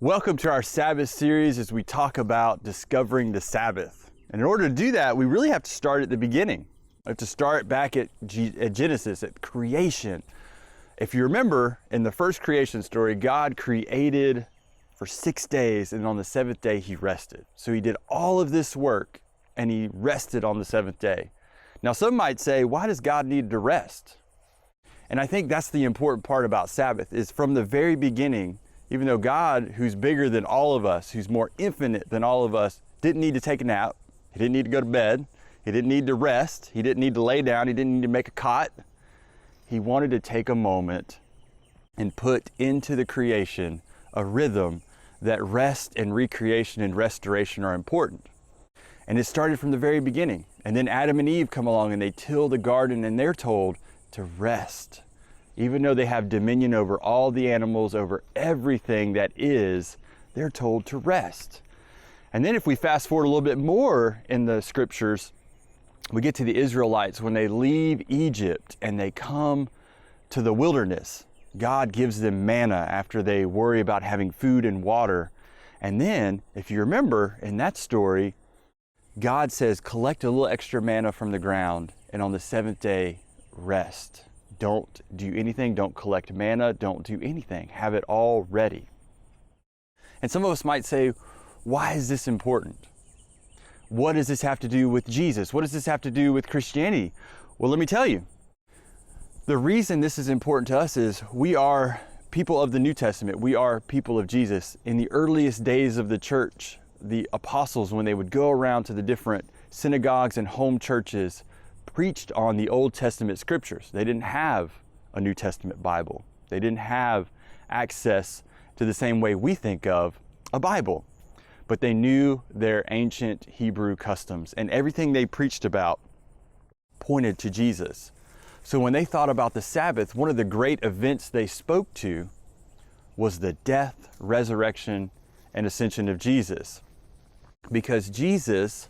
Welcome to our Sabbath series as we talk about discovering the Sabbath. And in order to do that, we really have to start at the beginning. We have to start back at Genesis, at creation. If you remember, in the first creation story, God created for 6 days, and on the seventh day, he rested. So he did all of this work, and he rested on the seventh day. Now, some might say, why does God need to rest? And I think that's the important part about Sabbath, is from the very beginning, even though God, who's bigger than all of us, who's more infinite than all of us, didn't need to take a nap. He didn't need to go to bed. He didn't need to rest. He didn't need to lay down. He didn't need to make a cot. He wanted to take a moment and put into the creation a rhythm that rest and recreation and restoration are important. And it started from the very beginning. And then Adam and Eve come along and they till the garden and they're told to rest. Even though they have dominion over all the animals, over everything that is, they're told to rest. And then if we fast forward a little bit more in the scriptures, we get to the Israelites when they leave Egypt and they come to the wilderness. God gives them manna after they worry about having food and water. And then, if you remember in that story, God says, collect a little extra manna from the ground, and on the seventh day, rest. Don't do anything. Don't collect manna. Don't do anything. Have it all ready. And some of us might say, why is this important? What does this have to do with Jesus? What does this have to do with Christianity? Well, let me tell you. The reason this is important to us is we are people of the New Testament. We are people of Jesus. In the earliest days of the church, the apostles, when they would go around to the different synagogues and home churches, preached on the Old Testament scriptures. They didn't have a New Testament Bible. They didn't have access to the same way we think of a Bible. But they knew their ancient Hebrew customs, and everything they preached about pointed to Jesus. So when they thought about the Sabbath, one of the great events they spoke to was the death, resurrection, and ascension of Jesus. Because Jesus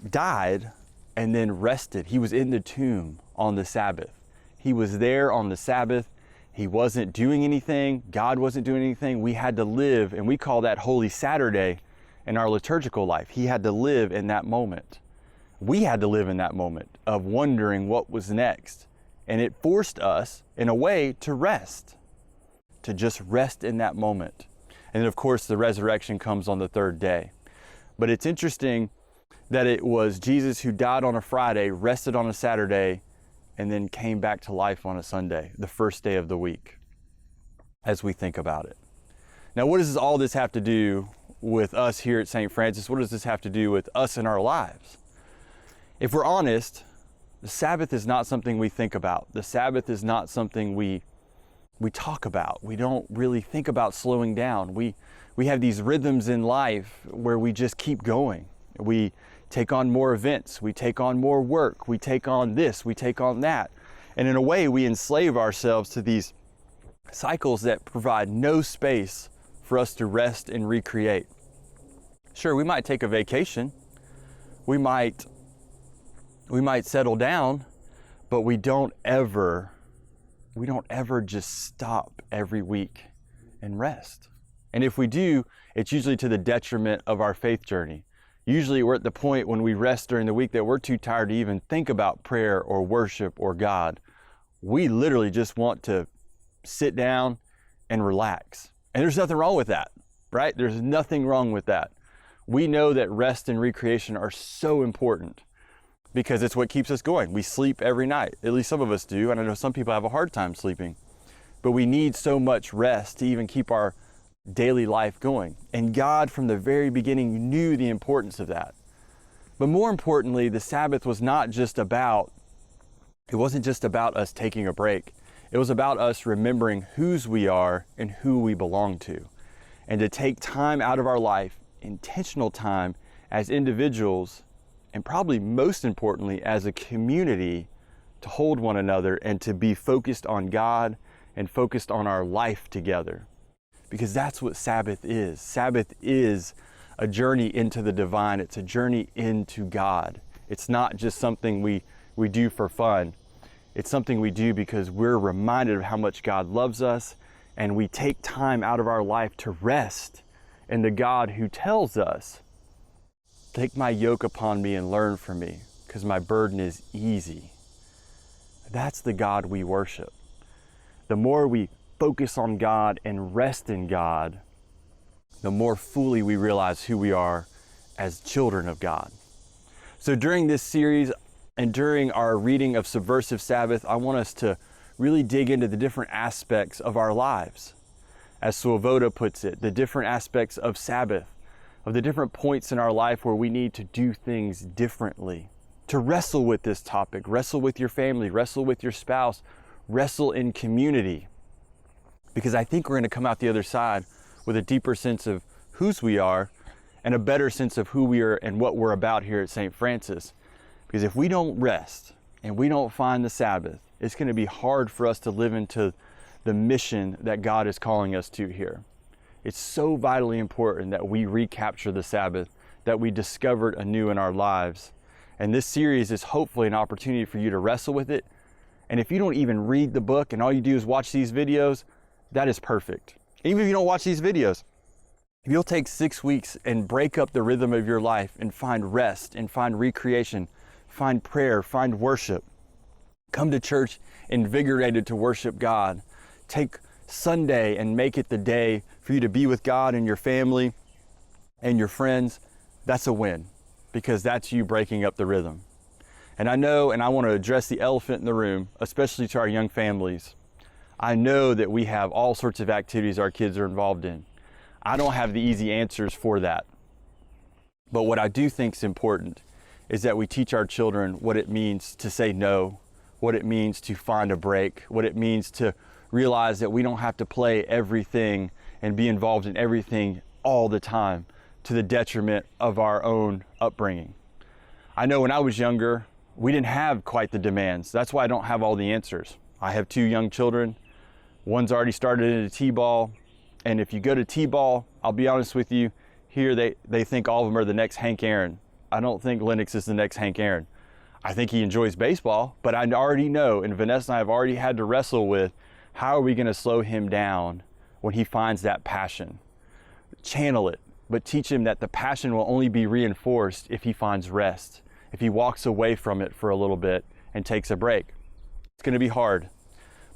died and then rested. He was in the tomb on the Sabbath. He was there on the Sabbath. He wasn't doing anything. God wasn't doing anything. We had to live, and we call that Holy Saturday in our liturgical life. He had to live in that moment. We had to live in that moment of wondering what was next. And it forced us, in a way, to rest, to just rest in that moment. And then, of course, the resurrection comes on the third day. But it's interesting that it was Jesus who died on a Friday, rested on a Saturday, and then came back to life on a Sunday, the first day of the week, as we think about it. Now, what does all this have to do with us here at St. Francis? What does this have to do with us in our lives? If we're honest, the Sabbath is not something we think about. The Sabbath is not something we talk about. We don't really think about slowing down. We have these rhythms in life where we just keep going. We take on more events, we take on more work, we take on this, we take on that. And in a way, we enslave ourselves to these cycles that provide no space for us to rest and recreate. Sure, we might take a vacation, we might settle down, but we don't ever just stop every week and rest. And if we do, it's usually to the detriment of our faith journey. Usually we're at the point when we rest during the week that we're too tired to even think about prayer or worship or God. We literally just want to sit down and relax. And there's nothing wrong with that, right? There's nothing wrong with that. We know that rest and recreation are so important because it's what keeps us going. We sleep every night. At least some of us do. And I know some people have a hard time sleeping. But we need so much rest to even keep our daily life going. And God, from the very beginning, knew the importance of that. But more importantly, the Sabbath was not just about, it wasn't just about us taking a break. It was about us remembering whose we are and who we belong to. And to take time out of our life, intentional time as individuals, and probably most importantly as a community, to hold one another and to be focused on God and focused on our life together. Because that's what Sabbath is. Sabbath is a journey into the divine. It's a journey into God. It's not just something we do for fun. It's something we do because we're reminded of how much God loves us and we take time out of our life to rest in the God who tells us, take my yoke upon me and learn from me, because my burden is easy. That's the God we worship. The more we focus on God and rest in God, the more fully we realize who we are as children of God. So during this series and during our reading of Subversive Sabbath, I want us to really dig into the different aspects of our lives. As Swoboda puts it, the different aspects of Sabbath, of the different points in our life where we need to do things differently. To wrestle with this topic, wrestle with your family, wrestle with your spouse, wrestle in community. Because I think we're going to come out the other side with a deeper sense of whose we are and a better sense of who we are and what we're about here at St. Francis. Because if we don't rest and we don't find the Sabbath, it's going to be hard for us to live into the mission that God is calling us to here. It's so vitally important that we recapture the Sabbath, that we discover it anew in our lives. And this series is hopefully an opportunity for you to wrestle with it. And if you don't even read the book and all you do is watch these videos, that is perfect. Even if you don't watch these videos, if you'll take 6 weeks and break up the rhythm of your life and find rest and find recreation, find prayer, find worship, come to church invigorated to worship God, take Sunday and make it the day for you to be with God and your family and your friends, that's a win, because that's you breaking up the rhythm. And I know, and I want to address the elephant in the room, especially to our young families. I know that we have all sorts of activities our kids are involved in. I don't have the easy answers for that. But what I do think is important is that we teach our children what it means to say no, what it means to find a break, what it means to realize that we don't have to play everything and be involved in everything all the time to the detriment of our own upbringing. I know when I was younger, we didn't have quite the demands. That's why I don't have all the answers. I have 2 young children. One's already started into T-ball. And if you go to T-ball, I'll be honest with you, here they think all of them are the next Hank Aaron. I don't think Lennox is the next Hank Aaron. I think he enjoys baseball, but I already know, and Vanessa and I have already had to wrestle with, how are we going to slow him down when he finds that passion? Channel it, but teach him that the passion will only be reinforced if he finds rest, if he walks away from it for a little bit and takes a break. It's going to be hard,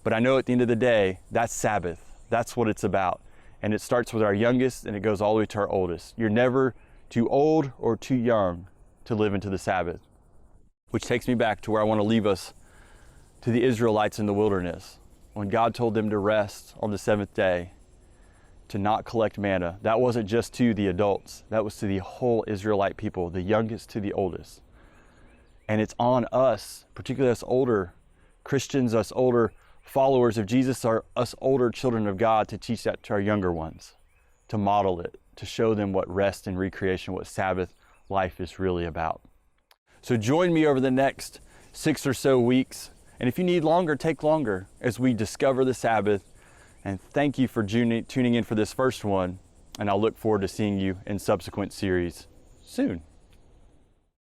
but I know at the end of the day, that's Sabbath. That's what it's about. And it starts with our youngest and it goes all the way to our oldest. You're never too old or too young to live into the Sabbath. Which takes me back to where I want to leave us, to the Israelites in the wilderness. When God told them to rest on the 7th day, to not collect manna, that wasn't just to the adults, that was to the whole Israelite people, the youngest to the oldest. And it's on us, particularly us older Christians, us older followers of Jesus, us older children of God, to teach that to our younger ones, to model it, to show them what rest and recreation, what Sabbath life is really about. So join me over the next 6 or so weeks. And if you need longer, take longer as we discover the Sabbath. And thank you for tuning in for this first one. And I'll look forward to seeing you in subsequent series soon.